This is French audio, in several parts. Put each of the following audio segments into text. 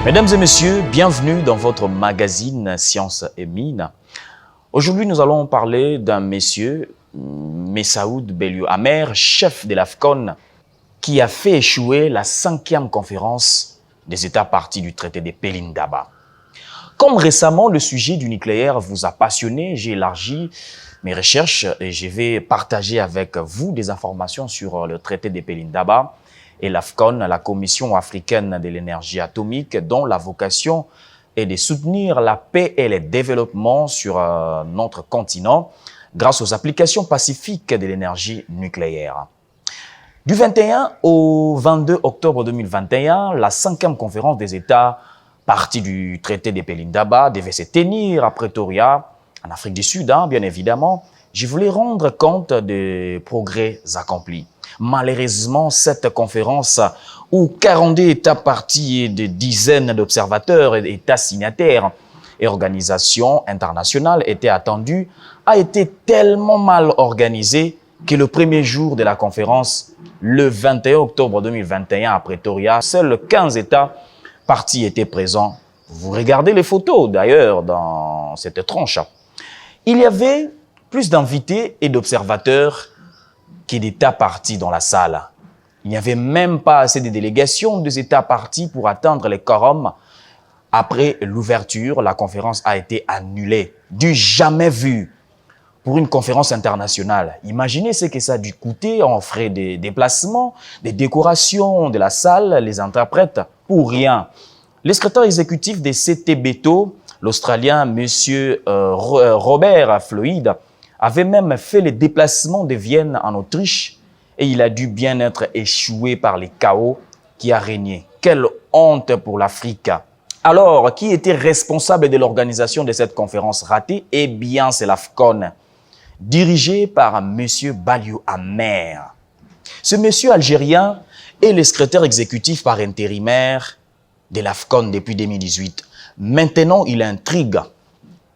Mesdames et messieurs, bienvenue dans votre magazine Sciences et Mines. Aujourd'hui, nous allons parler d'un monsieur, Messaoud Belliou Amer, chef de l'AFCON, qui a fait échouer la 5e conférence des États parties du traité de Pelindaba. Comme récemment, le sujet du nucléaire vous a passionné, j'ai élargi mes recherches et je vais partager avec vous des informations sur le traité de Pelindaba et l'AFCON, la Commission africaine de l'énergie atomique, dont la vocation est de soutenir la paix et le développement sur notre continent grâce aux applications pacifiques de l'énergie nucléaire. Du 21 au 22 octobre 2021, la 5e conférence des États partie du traité de Pelindaba devait se tenir à Pretoria, en Afrique du Sud, bien évidemment. Je voulais rendre compte des progrès accomplis. Malheureusement, cette conférence, où 42 États partis et des dizaines d'observateurs et d'États signataires et organisations internationales étaient attendus, a été tellement mal organisée que le premier jour de la conférence, le 21 octobre 2021 à Pretoria, seuls 15 États partis étaient présents. Vous regardez les photos d'ailleurs dans cette tranche. Il y avait plus d'invités et d'observateurs que d'États partis dans la salle. Il n'y avait même pas assez de délégations des États partis pour atteindre les quorums. Après l'ouverture, la conférence a été annulée. Du jamais vu pour une conférence internationale. Imaginez ce que ça a dû coûter. On ferait des déplacements, des décorations de la salle, les interprètes, pour rien. Le secrétaire exécutif des CTBTO, l'Australien M. Robert Floyd, avait même fait le déplacement de Vienne en Autriche et il a dû bien être échoué par les chaos qui a régné. Quelle honte pour l'Afrique! Alors, qui était responsable de l'organisation de cette conférence ratée? Eh bien, c'est l'AFCON, dirigé par M. Belliou Amer. Ce monsieur algérien est le secrétaire exécutif par intérimaire de l'AFCON depuis 2018. Maintenant, il intrigue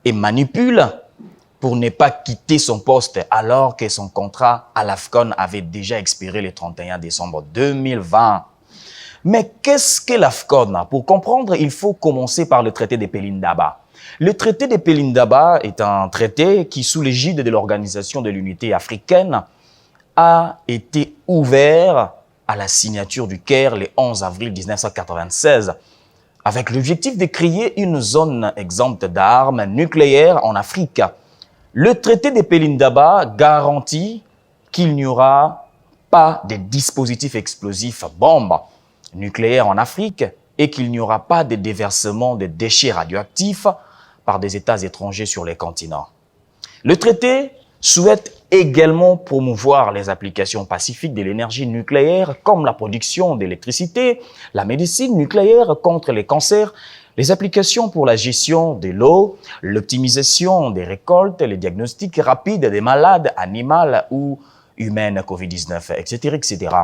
et manipule pour ne pas quitter son poste alors que son contrat à l'AFCON avait déjà expiré le 31 décembre 2020. Mais qu'est-ce que l'AFCON? Pour comprendre, il faut commencer par le traité de Pelindaba. Le traité de Pelindaba est un traité qui, sous l'égide de l'Organisation de l'Unité africaine, a été ouvert à la signature du Caire le 11 avril 1996 avec l'objectif de créer une zone exempte d'armes nucléaires en Afrique. Le traité de Pelindaba garantit qu'il n'y aura pas de dispositifs explosifs bombes nucléaires en Afrique et qu'il n'y aura pas de déversement de déchets radioactifs par des États étrangers sur les continents. Le traité souhaite également promouvoir les applications pacifiques de l'énergie nucléaire comme la production d'électricité, la médecine nucléaire contre les cancers, les applications pour la gestion de l'eau, l'optimisation des récoltes, les diagnostics rapides des malades animales ou humaines COVID-19, etc., etc.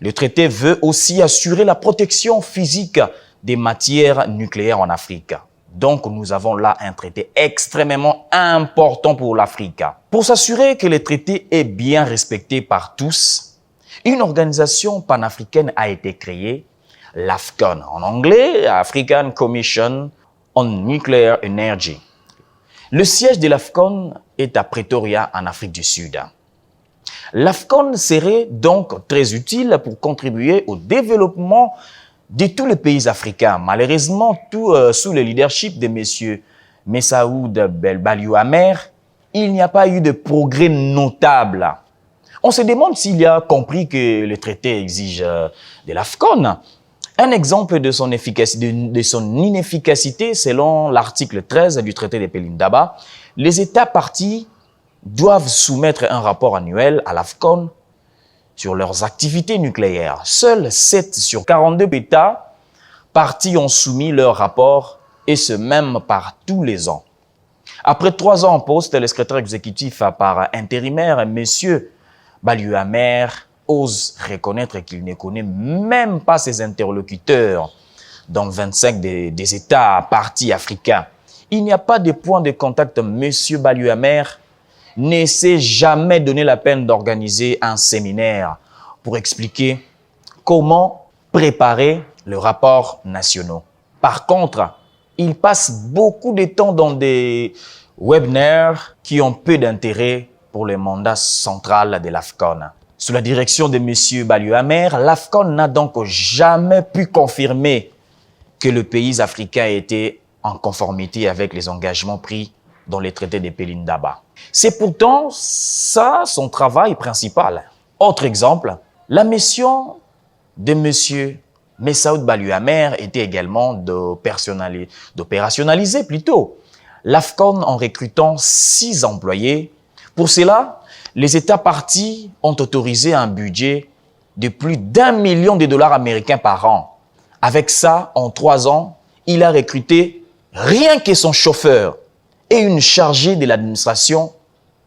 Le traité veut aussi assurer la protection physique des matières nucléaires en Afrique. Donc, nous avons là un traité extrêmement important pour l'Afrique. Pour s'assurer que le traité est bien respecté par tous, une organisation panafricaine a été créée, l'AFCON, en anglais, African Commission on Nuclear Energy. Le siège de l'AFCON est à Pretoria, en Afrique du Sud. L'AFCON serait donc très utile pour contribuer au développement de tous les pays africains. Malheureusement, sous le leadership de M. Messaoud Belliou Amer, il n'y a pas eu de progrès notable. On se demande s'il a compris que le traité exige de l'AFCON. Un exemple de son inefficacité, selon l'article 13 du traité de Pelindaba, les États partis doivent soumettre un rapport annuel à l'AFCON sur leurs activités nucléaires. Seuls 7 sur 42 États partis ont soumis leur rapport, et ce même par tous les ans. Après 3 ans en poste, le secrétaire exécutif par intérimaire, M. Belliou Amer, ose reconnaître qu'il ne connaît même pas ses interlocuteurs dans 25 des États partis africains. Il n'y a pas de point de contact. M. Belliou Amer ne s'est jamais donné la peine d'organiser un séminaire pour expliquer comment préparer le rapport national. Par contre, il passe beaucoup de temps dans des webinaires qui ont peu d'intérêt pour le mandat central de l'AFCON. Sous la direction de M. Balio-Amer, l'AFCON n'a donc jamais pu confirmer que le pays africain était en conformité avec les engagements pris dans les traités de Pelindaba. C'est pourtant ça son travail principal. Autre exemple, la mission de M. Messaoud Balio-Amer était également d'opérationnaliser plutôt l'AFCON en recrutant 6 employés. Pour cela, les États partis ont autorisé un budget de plus d'1 million de dollars américains par an. Avec ça, en 3 ans, il a recruté rien que son chauffeur et une chargée de l'administration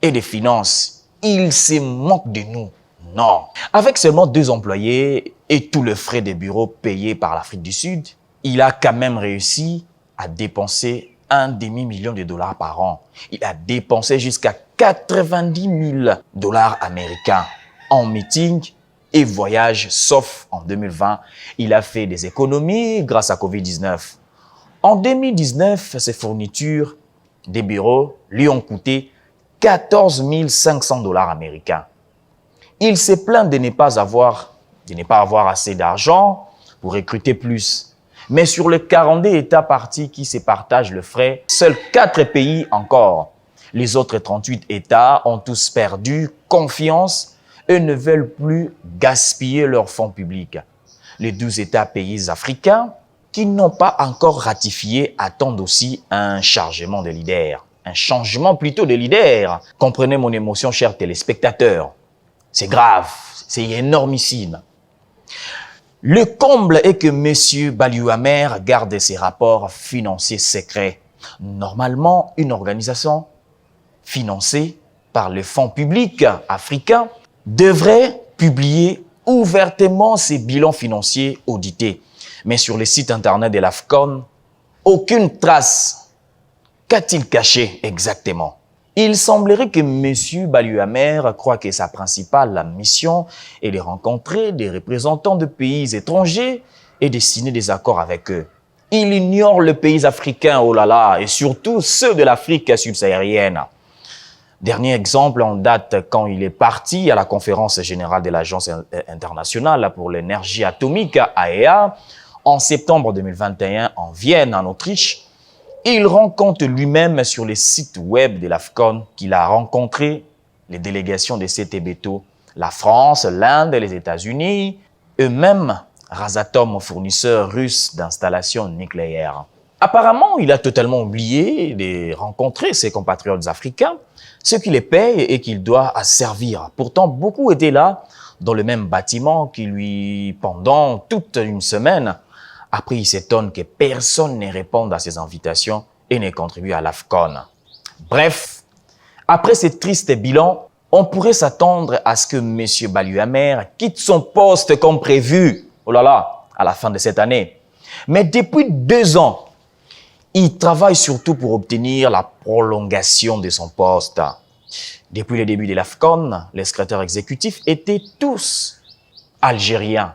et des finances. Il se moque de nous. Non. Avec seulement 2 employés et tous les frais de bureau payés par l'Afrique du Sud, il a quand même réussi à dépenser un demi-million de dollars par an. Il a dépensé jusqu'à 90 000 dollars américains en meeting et voyage, sauf en 2020. Il a fait des économies grâce à Covid-19. En 2019, ses fournitures des bureaux lui ont coûté 14 500 dollars américains. Il se plaint de ne pas avoir assez d'argent pour recruter plus. Mais sur les 42 États partis qui se partagent le frais, seuls 4 pays encore. Les autres 38 États ont tous perdu confiance et ne veulent plus gaspiller leurs fonds publics. Les 12 États pays africains qui n'ont pas encore ratifié attendent aussi un changement de leader. Un changement plutôt de leader. Comprenez mon émotion, chers téléspectateurs. C'est grave, c'est énormissime. Le comble est que M. Balio-Amer garde ses rapports financiers secrets. Normalement, une organisation financée par le fonds public africain devrait publier ouvertement ses bilans financiers audités. Mais sur le site internet de l'AFCON, aucune trace. Qu'a-t-il caché exactement? Il semblerait que M. Balio-Amer croit que sa principale mission est de rencontrer des représentants de pays étrangers et de signer des accords avec eux. Il ignore les pays africains, oh là là, et surtout ceux de l'Afrique subsaharienne. Dernier exemple en date quand il est parti à la conférence générale de l'Agence internationale pour l'énergie atomique, AEA, en septembre 2021 en Vienne, en Autriche. Il rend compte lui-même sur les sites web de l'AFCON qu'il a rencontré les délégations de CTBTO, la France, l'Inde et les États-Unis, eux-mêmes Rasatom, fournisseur russe d'installations nucléaires. Apparemment, il a totalement oublié de rencontrer ses compatriotes africains, ceux qui les payent et qu'il doit servir. Pourtant, beaucoup étaient là, dans le même bâtiment qui lui, pendant toute une semaine. Après, il s'étonne que personne ne réponde à ses invitations et ne contribue à l'AFCON. Bref, après ce triste bilan, on pourrait s'attendre à ce que M. Balio-Amer quitte son poste comme prévu, oh là là, à la fin de cette année. Mais depuis 2 ans, il travaille surtout pour obtenir la prolongation de son poste. Depuis le début de l'AFCON, les secrétaires exécutifs étaient tous algériens.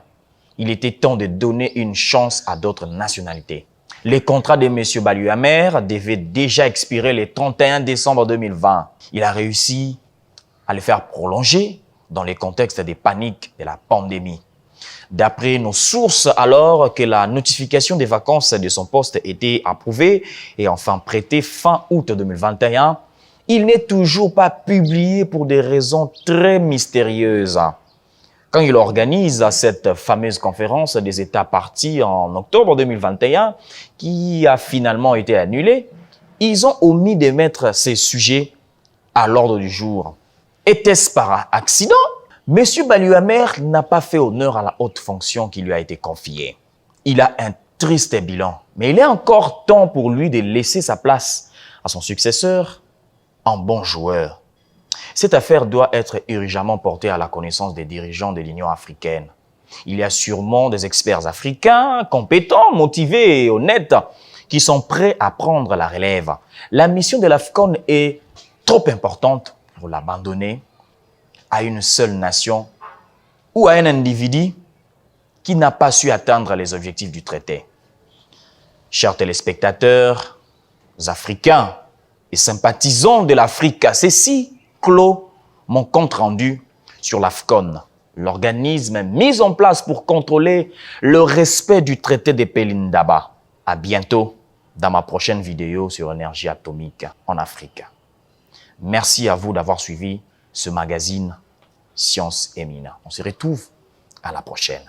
Il était temps de donner une chance à d'autres nationalités. Le contrat de M. Balio-Amer devait déjà expirer le 31 décembre 2020. Il a réussi à le faire prolonger dans le contexte des paniques de la pandémie. D'après nos sources, alors que la notification des vacances de son poste était approuvée et enfin prêtée fin août 2021, il n'est toujours pas publié pour des raisons très mystérieuses. Quand il organise cette fameuse conférence des États partis en octobre 2021, qui a finalement été annulée, ils ont omis de mettre ces sujets à l'ordre du jour. Était-ce par accident? M. Balio-Amer n'a pas fait honneur à la haute fonction qui lui a été confiée. Il a un triste bilan, mais il est encore temps pour lui de laisser sa place à son successeur, un bon joueur. Cette affaire doit être urgemment portée à la connaissance des dirigeants de l'Union africaine. Il y a sûrement des experts africains, compétents, motivés et honnêtes, qui sont prêts à prendre la relève. La mission de l'AFCON est trop importante pour l'abandonner à une seule nation ou à un individu qui n'a pas su atteindre les objectifs du traité. Chers téléspectateurs africains et sympathisants de l'Afrique, ceci clôt mon compte rendu sur l'AFCON, l'organisme mis en place pour contrôler le respect du traité de Pelindaba. À bientôt dans ma prochaine vidéo sur l'énergie atomique en Afrique. Merci à vous d'avoir suivi ce magazine Science et Mines. On se retrouve à la prochaine.